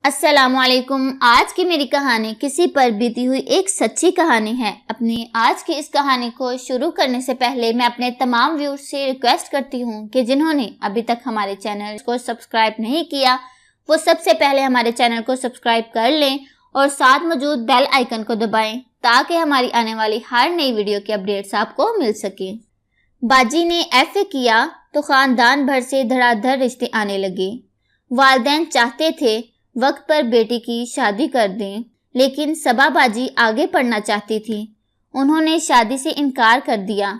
السلام علیکم۔ آج کی میری کہانی کسی پر بیتی ہوئی ایک سچی کہانی ہے۔ اپنی آج کی اس کہانی کو شروع کرنے سے پہلے میں اپنے تمام ویورز سے ریکویسٹ کرتی ہوں کہ جنہوں نے ابھی تک ہمارے چینل کو سبسکرائب نہیں کیا وہ سب سے پہلے ہمارے چینل کو سبسکرائب کر لیں اور ساتھ موجود بیل آئیکن کو دبائیں تاکہ ہماری آنے والی ہر نئی ویڈیو کی اپڈیٹس آپ کو مل سکیں۔ باجی نے ایف اے کیا تو خاندان بھر سے دھڑا دھڑ رشتے آنے لگے۔ والدین چاہتے تھے وقت پر بیٹی کی شادی کر دیں، لیکن صبا باجی آگے پڑھنا چاہتی تھی۔ انہوں نے شادی سے انکار کر دیا۔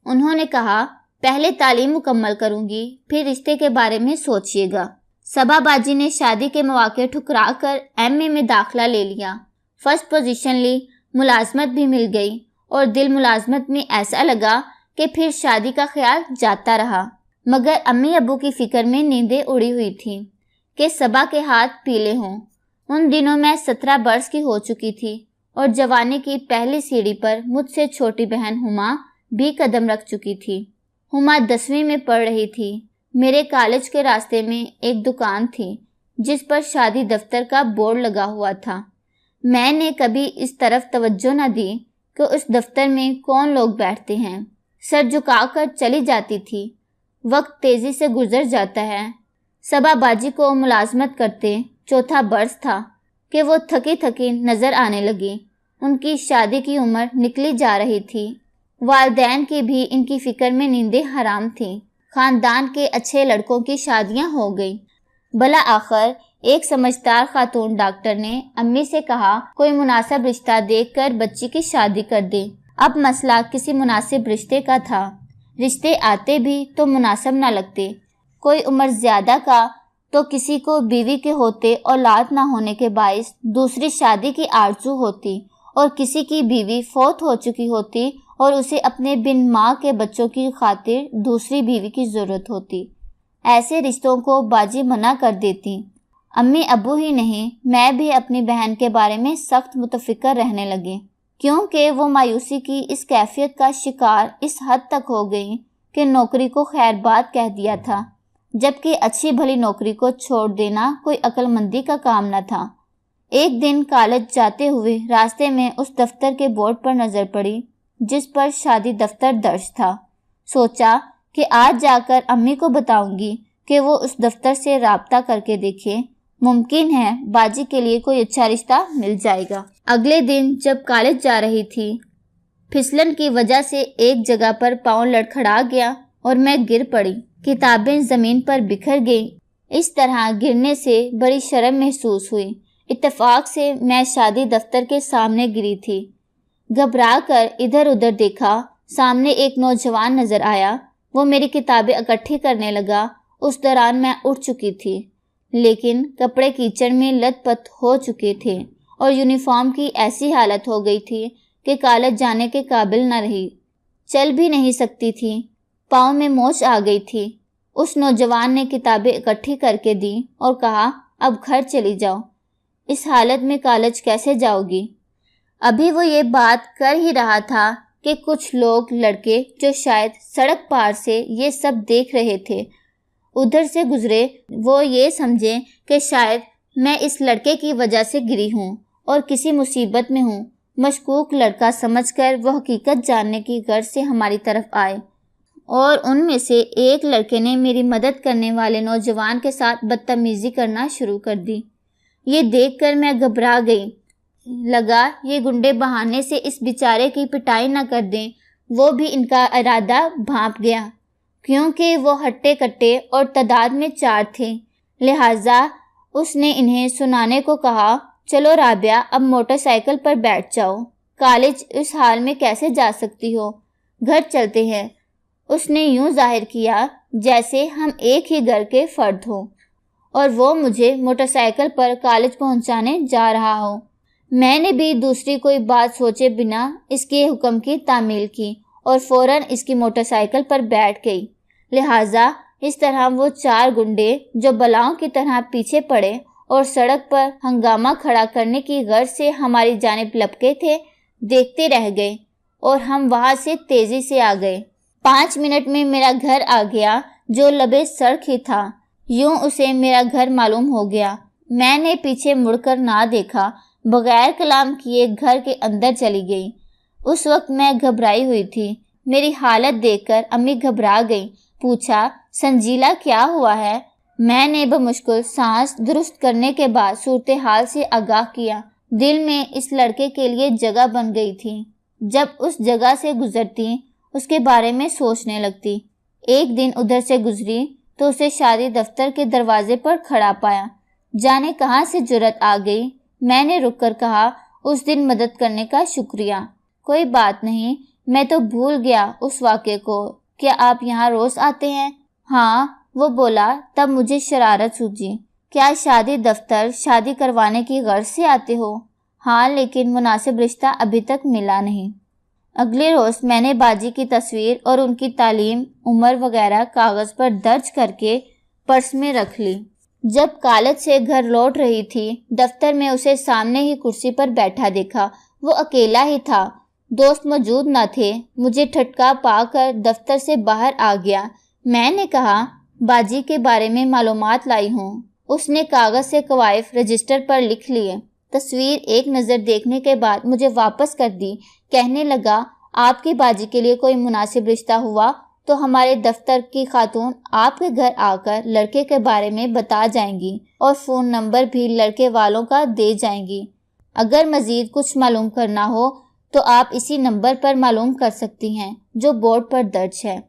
انہوں نے کہا پہلے تعلیم مکمل کروں گی پھر رشتے کے بارے میں سوچئے گا۔ صبا باجی نے شادی کے مواقع ٹھکرا کر ایم اے میں داخلہ لے لیا، فرسٹ پوزیشن لی، ملازمت بھی مل گئی اور دل ملازمت میں ایسا لگا کہ پھر شادی کا خیال جاتا رہا، مگر امی ابو کی فکر میں نیندیں اڑی ہوئی تھیں کہ صبا کے ہاتھ پیلے ہوں۔ ان دنوں میں 17 برس کی ہو چکی تھی اور جوانی کی پہلی سیڑھی پر مجھ سے چھوٹی بہن ہما بھی قدم رکھ چکی تھی۔ ہما 10ویں میں پڑھ رہی تھی۔ میرے کالج کے راستے میں ایک دکان تھی جس پر شادی دفتر کا بورڈ لگا ہوا تھا۔ میں نے کبھی اس طرف توجہ نہ دی کہ اس دفتر میں کون لوگ بیٹھتے ہیں، سر جھکا کر چلی جاتی تھی۔ وقت تیزی سے گزر جاتا ہے۔ صبا باجی کو ملازمت کرتے 4تھا برس تھا کہ وہ تھکی تھکی نظر آنے لگی۔ ان کی شادی کی عمر نکلی جا رہی تھی۔ والدین کی بھی ان کی فکر میں نیندیں حرام تھیں۔ خاندان کے اچھے لڑکوں کی شادیاں ہو گئی۔ بلاآخر ایک سمجھدار خاتون ڈاکٹر نے امی سے کہا کوئی مناسب رشتہ دیکھ کر بچی کی شادی کر دے۔ اب مسئلہ کسی مناسب رشتے کا تھا۔ رشتے آتے بھی تو مناسب نہ لگتے۔ کوئی عمر زیادہ کا تو کسی کو بیوی کے ہوتے اولاد نہ ہونے کے باعث دوسری شادی کی آرزو ہوتی، اور کسی کی بیوی فوت ہو چکی ہوتی اور اسے اپنے بن ماں کے بچوں کی خاطر دوسری بیوی کی ضرورت ہوتی۔ ایسے رشتوں کو باجی منع کر دیتی۔ امی ابو ہی نہیں، میں بھی اپنی بہن کے بارے میں سخت متفکر رہنے لگے، کیونکہ وہ مایوسی کی اس کیفیت کا شکار اس حد تک ہو گئی کہ نوکری کو خیر بات کہہ دیا تھا، جبکہ اچھی بھلی نوکری کو چھوڑ دینا کوئی عقل مندی کا کام نہ تھا۔ ایک دن کالج جاتے ہوئے راستے میں اس دفتر کے بورڈ پر نظر پڑی جس پر شادی دفتر درج تھا۔ سوچا کہ آج جا کر امی کو بتاؤں گی کہ وہ اس دفتر سے رابطہ کر کے دیکھے، ممکن ہے باجی کے لیے کوئی اچھا رشتہ مل جائے گا۔ اگلے دن جب کالج جا رہی تھی، پھسلن کی وجہ سے ایک جگہ پر پاؤں لڑکھڑا گیا اور میں گر پڑی۔ کتابیں زمین پر بکھر گئیں۔ اس طرح گرنے سے بڑی شرم محسوس ہوئی۔ اتفاق سے میں شادی دفتر کے سامنے گری تھی۔ گھبرا کر ادھر ادھر دیکھا، سامنے ایک نوجوان نظر آیا۔ وہ میری کتابیں اکٹھی کرنے لگا۔ اس دوران میں اٹھ چکی تھی، لیکن کپڑے کیچڑ میں لت پت ہو چکے تھے اور یونیفارم کی ایسی حالت ہو گئی تھی کہ کالج جانے کے قابل نہ رہی۔ چل بھی نہیں سکتی تھی، پاؤں میں موچ آ گئی تھی۔ اس نوجوان نے کتابیں اکٹھی کر کے دیں اور کہا اب گھر چلی جاؤ، اس حالت میں کالج کیسے جاؤ گی؟ ابھی وہ یہ بات کر ہی رہا تھا کہ کچھ لوگ لڑکے جو شاید سڑک پار سے یہ سب دیکھ رہے تھے ادھر سے گزرے۔ وہ یہ سمجھے کہ شاید میں اس لڑکے کی وجہ سے گری ہوں اور کسی مصیبت میں ہوں۔ مشکوک لڑکا سمجھ کر وہ حقیقت جاننے کی غرض سے ہماری طرف آئے، اور ان میں سے ایک لڑکے نے میری مدد کرنے والے نوجوان کے ساتھ بدتمیزی کرنا شروع کر دی۔ یہ دیکھ کر میں گھبرا گئی۔ لگا یہ گنڈے بہانے سے اس بیچارے کی پٹائی نہ کر دیں۔ وہ بھی ان کا ارادہ بھانپ گیا، کیونکہ وہ ہٹے کٹے اور تعداد میں 4 تھے، لہٰذا اس نے انہیں سنانے کو کہا چلو رابعہ اب موٹر سائیکل پر بیٹھ جاؤ، کالج اس حال میں کیسے جا سکتی ہو، گھر چلتے ہیں۔ اس نے یوں ظاہر کیا جیسے ہم ایک ہی گھر کے فرد ہوں اور وہ مجھے موٹر سائیکل پر کالج پہنچانے جا رہا ہو۔ میں نے بھی دوسری کوئی بات سوچے بنا اس کے حکم کی تعمیل کی اور فوراً اس کی موٹر سائیکل پر بیٹھ گئی۔ لہٰذا اس طرح وہ 4 گنڈے جو بلاؤں کی طرح پیچھے پڑے اور سڑک پر ہنگامہ کھڑا کرنے کی غرض سے ہماری جانب لپکے تھے، دیکھتے رہ گئے اور ہم وہاں سے تیزی سے آ گئے۔ 5 منٹ میں میرا گھر آ گیا جو لبے سڑک ہی تھا۔ یوں اسے میرا گھر معلوم ہو گیا۔ میں نے پیچھے مڑ کر نہ دیکھا، بغیر کلام کیے گھر کے اندر چلی گئی۔ اس وقت میں گھبرائی ہوئی تھی۔ میری حالت دیکھ کر امی گھبرا گئی، پوچھا سنجیلا کیا ہوا ہے؟ میں نے بمشکل سانس درست کرنے کے بعد صورتحال سے آگاہ کیا۔ دل میں اس لڑکے کے لیے جگہ بن گئی تھی۔ جب اس جگہ سے گزرتی اس کے بارے میں سوچنے لگتی۔ ایک دن ادھر سے گزری تو اسے شادی دفتر کے دروازے پر کھڑا پایا۔ جانے کہاں سے جرأت آ گئی۔ میں نے رک کر کہا اس دن مدد کرنے کا شکریہ۔ کوئی بات نہیں، میں تو بھول گیا اس واقعے کو۔ کیا آپ یہاں روز آتے ہیں؟ ہاں، وہ بولا۔ تب مجھے شرارت سوچی۔ کیا شادی دفتر شادی کروانے کی غرض سے آتے ہو؟ ہاں، لیکن مناسب رشتہ ابھی تک ملا نہیں۔ اگلے روز میں نے باجی کی تصویر اور ان کی تعلیم، عمر وغیرہ کاغذ پر درج کر کے پرس میں رکھ لی۔ جب کالج سے گھر لوٹ رہی تھی، دفتر میں اسے سامنے ہی کرسی پر بیٹھا دیکھا۔ وہ اکیلا ہی تھا، دوست موجود نہ تھے۔ مجھے ٹھٹکا پا کر دفتر سے باہر آ گیا۔ میں نے کہا باجی کے بارے میں معلومات لائی ہوں۔ اس نے کاغذ سے کوائف رجسٹر پر لکھ لیے۔ تصویر ایک نظر دیکھنے کے بعد مجھے واپس کر دی۔ کہنے لگا آپ کی باجی کے لیے کوئی مناسب رشتہ ہوا تو ہمارے دفتر کی خاتون آپ کے گھر آ کر لڑکے کے بارے میں بتا جائیں گی اور فون نمبر بھی لڑکے والوں کا دے جائیں گی۔ اگر مزید کچھ معلوم کرنا ہو تو آپ اسی نمبر پر معلوم کر سکتی ہیں جو بورڈ پر درج ہے۔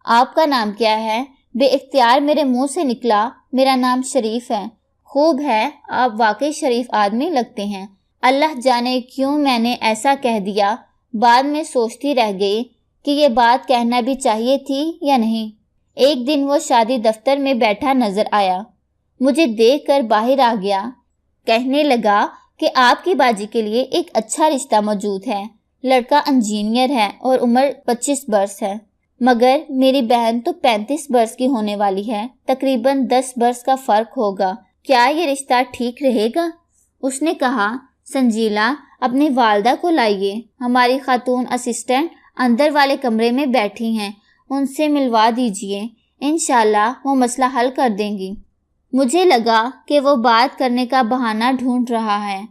آپ کا نام کیا ہے؟ بے اختیار میرے منہ سے نکلا میرا نام شریف ہے۔ خوب ہے، آپ واقعی شریف آدمی لگتے ہیں۔ اللہ جانے کیوں میں نے ایسا کہہ دیا۔ بعد میں سوچتی رہ گئی کہ یہ بات کہنا بھی چاہیے تھی یا نہیں۔ ایک دن وہ شادی دفتر میں بیٹھا نظر آیا، مجھے دیکھ کر باہر آ گیا۔ کہنے لگا کہ آپ کی باجی کے لیے ایک اچھا رشتہ موجود ہے۔ لڑکا انجینئر ہے اور عمر 25 برس ہے، مگر میری بہن تو 35 برس کی ہونے والی ہے، تقریباً 10 برس کا فرق ہوگا۔ کیا یہ رشتہ ٹھیک رہے گا؟ اس نے کہا سنجیلا اپنی والدہ کو لائیے، ہماری خاتون اسسٹنٹ اندر والے کمرے میں بیٹھی ہیں، ان سے ملوا دیجیے، انشاءاللہ وہ مسئلہ حل کر دیں گی۔ مجھے لگا کہ وہ بات کرنے کا بہانہ ڈھونڈ رہا ہے۔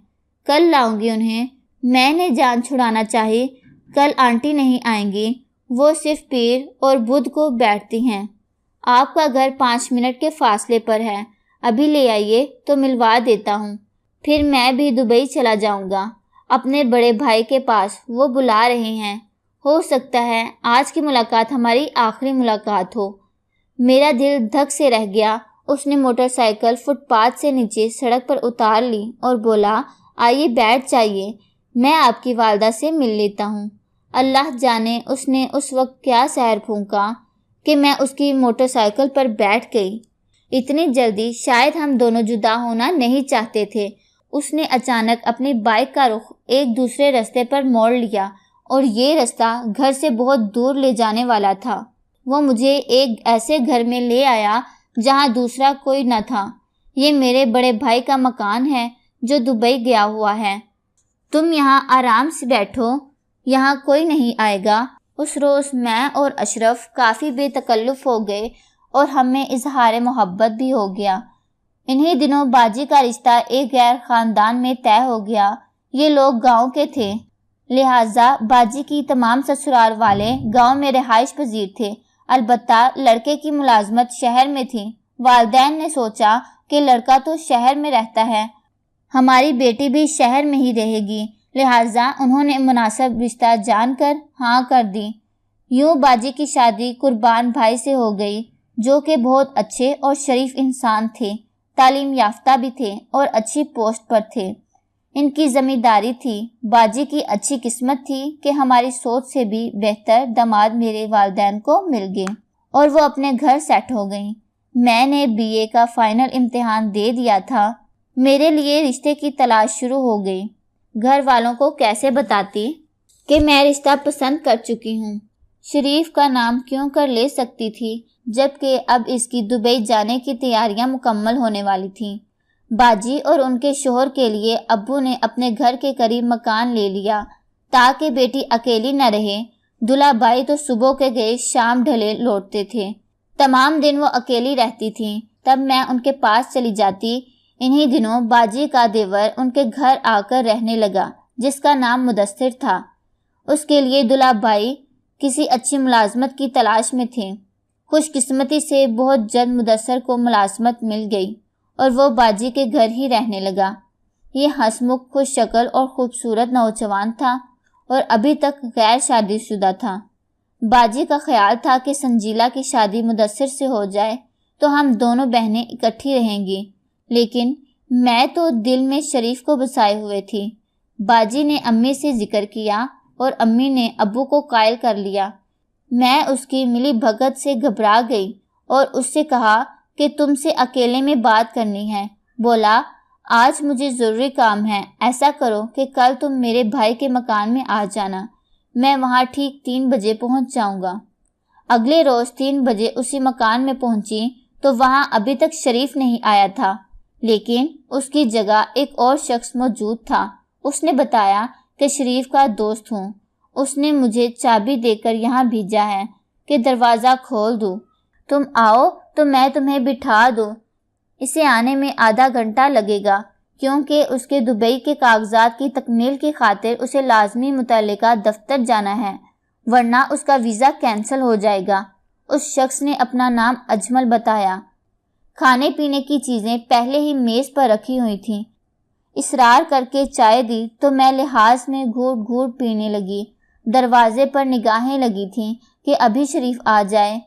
کل لاؤں گی انہیں، میں نے جان چھڑانا چاہی۔ کل آنٹی نہیں آئیں گی، وہ صرف پیر اور بدھ کو بیٹھتی ہیں۔ آپ کا گھر 5 منٹ کے فاصلے پر ہے، ابھی لے آئیے تو ملوا دیتا ہوں۔ پھر میں بھی دبئی چلا جاؤں گا اپنے بڑے بھائی کے پاس، وہ بلا رہے ہیں۔ ہو سکتا ہے آج کی ملاقات ہماری آخری ملاقات ہو۔ میرا دل دھک سے رہ گیا۔ اس نے موٹر سائیکل فٹ پاتھ سے نیچے سڑک پر اتار لی اور بولا آئیے بیٹھ جائیے، میں آپ کی والدہ سے مل لیتا ہوں۔ اللہ جانے اس نے اس وقت کیا سحر پھونکا کہ میں اس کی موٹر سائیکل پر بیٹھ گئی۔ اتنی جلدی شاید ہم دونوں جدا ہونا نہیں چاہتے تھے۔ اس نے اچانک اپنی بائک کا رخ ایک دوسرے رستے پر موڑ لیا اور یہ رستہ گھر سے بہت دور لے جانے والا تھا۔ وہ مجھے ایک ایسے گھر میں لے آیا جہاں دوسرا کوئی نہ تھا۔ یہ میرے بڑے بھائی کا مکان ہے جو دبئی گیا ہوا ہے۔ تم یہاں آرام سے بیٹھو، یہاں کوئی نہیں آئے گا۔ اس روز میں اور اشرف کافی بے تکلف ہو گئے اور ہم میں اظہار محبت بھی ہو گیا۔ انہی دنوں باجی کا رشتہ ایک غیر خاندان میں طے ہو گیا۔ یہ لوگ گاؤں کے تھے، لہٰذا باجی کی تمام سسرال والے گاؤں میں رہائش پذیر تھے۔ البتہ لڑکے کی ملازمت شہر میں تھی۔ والدین نے سوچا کہ لڑکا تو شہر میں رہتا ہے، ہماری بیٹی بھی شہر میں ہی رہے گی، لہٰذا انہوں نے مناسب رشتہ جان کر ہاں کر دی۔ یوں باجی کی شادی قربان بھائی سے ہو گئی، جو کہ بہت اچھے اور شریف انسان تھے، تعلیم یافتہ بھی تھے اور اچھی پوسٹ پر تھے۔ ان کی زمینداری تھی۔ باجی کی اچھی قسمت تھی کہ ہماری سوچ سے بھی بہتر داماد میرے والدین کو مل گئے اور وہ اپنے گھر سیٹ ہو گئیں۔ میں نے BA کا فائنل امتحان دے دیا تھا۔ میرے لیے رشتے کی تلاش شروع ہو گئی۔ گھر والوں کو کیسے بتاتی کہ میں رشتہ پسند کر چکی ہوں؟ شریف کا نام کیوں کر لے سکتی تھی جبکہ اب اس کی دبئی جانے کی تیاریاں مکمل ہونے والی تھیں۔ باجی اور ان کے شوہر کے لیے ابو نے اپنے گھر کے قریب مکان لے لیا تاکہ بیٹی اکیلی نہ رہے۔ دلہا بھائی تو صبح کے گئے شام ڈھلے لوٹتے تھے، تمام دن وہ اکیلی رہتی تھیں۔ تب میں ان کے پاس چلی جاتی، انہی دنوں باجی کا دیور ان کے گھر آ کر رہنے لگا، جس کا نام مدثر تھا۔ اس کے لیے دلہا بھائی کسی اچھی ملازمت کی تلاش میں تھے۔ خوش قسمتی سے بہت جلد مدثر کو ملازمت مل گئی اور وہ باجی کے گھر ہی رہنے لگا۔ یہ ہنسمکھ، خوش شکل اور خوبصورت نوجوان تھا اور ابھی تک غیر شادی شدہ تھا۔ باجی کا خیال تھا کہ سنجیلا کی شادی مدثر سے ہو جائے تو ہم دونوں بہنیں اکٹھی رہیں گی، لیکن میں تو دل میں شریف کو بسائے ہوئے تھی۔ باجی نے امی سے ذکر کیا اور امی نے ابو کو قائل کر لیا۔ میں اس کی ملی بھگت سے گھبرا گئی اور اس سے کہا کہ تم سے اکیلے میں بات کرنی ہے۔ بولا، آج مجھے ضروری کام ہے، ایسا کرو کہ کل تم میرے بھائی کے مکان میں آ جانا، میں وہاں ٹھیک 3 بجے پہنچ جاؤں گا۔ اگلے روز 3 بجے اسی مکان میں پہنچی تو وہاں ابھی تک شریف نہیں آیا تھا، لیکن اس کی جگہ ایک اور شخص موجود تھا۔ اس نے بتایا کہ شریف کا دوست ہوں۔ اس نے مجھے چابی دے کر یہاں بھیجا ہے کہ دروازہ کھول دوں، تم آؤ تو میں تمہیں بٹھا دوں۔ اسے آنے میں آدھا گھنٹہ لگے گا، کیونکہ اس کے دبئی کے کاغذات کی تکمیل کی خاطر اسے لازمی متعلقہ دفتر جانا ہے، ورنہ اس کا ویزا کینسل ہو جائے گا۔ اس شخص نے اپنا نام اجمل بتایا۔ کھانے پینے کی چیزیں پہلے ہی میز پر رکھی ہوئی تھیں۔ اصرار کر کے چائے دی تو میں لحاظ میں گھوٹ گھوٹ پینے لگی۔ دروازے پر نگاہیں لگی تھیں کہ ابھی شریف آ جائے۔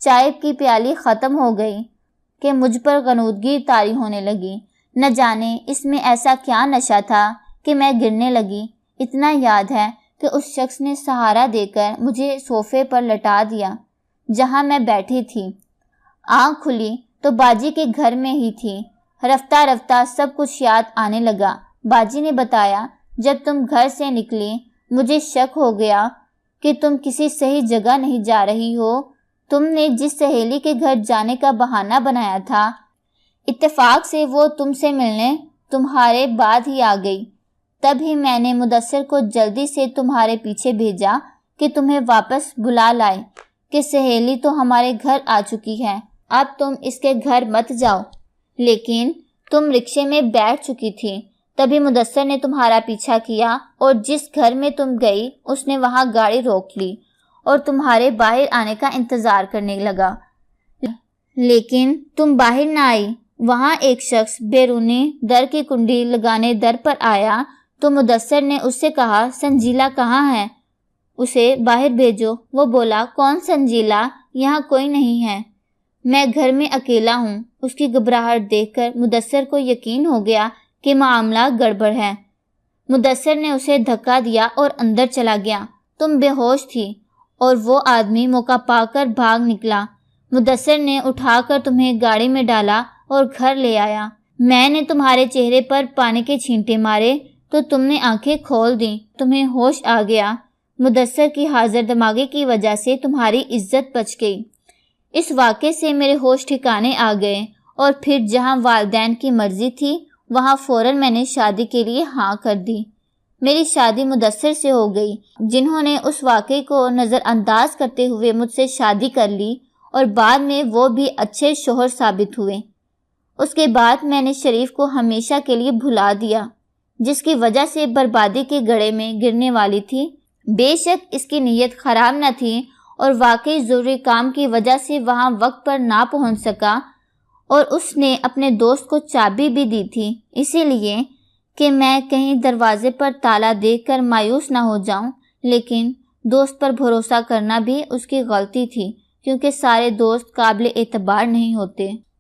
چائے کی پیالی ختم ہو گئی کہ مجھ پر غنودگی طاری ہونے لگی۔ نہ جانے اس میں ایسا کیا نشہ تھا کہ میں گرنے لگی۔ اتنا یاد ہے کہ اس شخص نے سہارا دے کر مجھے صوفے پر لٹا دیا جہاں میں بیٹھی تھی۔ آنکھ کھلی تو باجی کے گھر میں ہی تھی۔ رفتہ رفتہ سب کچھ یاد آنے لگا۔ باجی نے بتایا، جب تم گھر سے نکلی مجھے شک ہو گیا کہ تم کسی صحیح جگہ نہیں جا رہی ہو۔ تم نے جس سہیلی کے گھر جانے کا بہانہ بنایا تھا، اتفاق سے وہ تم سے ملنے تمہارے بعد ہی آ گئی۔ تب ہی میں نے مدثر کو جلدی سے تمہارے پیچھے بھیجا کہ تمہیں واپس بلا لائے کہ سہیلی تو ہمارے گھر آ چکی ہے، اب تم اس کے گھر مت جاؤ۔ لیکن تم رکشے میں بیٹھ چکی تھی، تبھی مدثر نے تمہارا پیچھا کیا اور جس گھر میں تم گئی اس نے وہاں گاڑی روک لی اور تمہارے باہر آنے کا انتظار کرنے لگا، لیکن تم باہر نہ آئی۔ وہاں ایک شخص بیرونی در کی کنڈی لگانے در پر آیا تو مدثر نے اس سے کہا، سنجیلا کہاں ہے؟ اسے باہر بھیجو۔ وہ بولا، کون سنجیلا؟ یہاں کوئی نہیں ہے، میں گھر میں اکیلا ہوں۔ اس کی گھبراہٹ دیکھ کر مدثر کو یقین ہو گیا کہ معاملہ گڑبڑ ہے۔ مدثر نے اسے دھکا دیا اور اندر چلا گیا۔ تم بے ہوش تھی اور وہ آدمی موقع پا کر بھاگ نکلا۔ مدثر نے اٹھا کر تمہیں گاڑی میں ڈالا اور گھر لے آیا۔ میں نے تمہارے چہرے پر پانی کے چھینٹے مارے تو تم نے آنکھیں کھول دیں، تمہیں ہوش آ گیا۔ مدثر کی حاضر دماغی کی وجہ سے تمہاری عزت بچ گئی۔ اس واقعے سے میرے ہوش ٹھکانے آ گئے اور پھر جہاں والدین کی مرضی تھی وہاں فوراً میں نے شادی کے لیے ہاں کر دی۔ میری شادی مدثر سے ہو گئی، جنہوں نے اس واقعے کو نظر انداز کرتے ہوئے مجھ سے شادی کر لی اور بعد میں وہ بھی اچھے شوہر ثابت ہوئے۔ اس کے بعد میں نے شریف کو ہمیشہ کے لیے بھلا دیا، جس کی وجہ سے بربادی کے گڑھے میں گرنے والی تھی۔ بے شک اس کی نیت خراب نہ تھی اور واقعی ضروری کام کی وجہ سے وہاں وقت پر نہ پہنچ سکا، اور اس نے اپنے دوست کو چابی بھی دی تھی، اسی لیے کہ میں کہیں دروازے پر تالا دیکھ کر مایوس نہ ہو جاؤں۔ لیکن دوست پر بھروسہ کرنا بھی اس کی غلطی تھی، کیونکہ سارے دوست قابل اعتبار نہیں ہوتے۔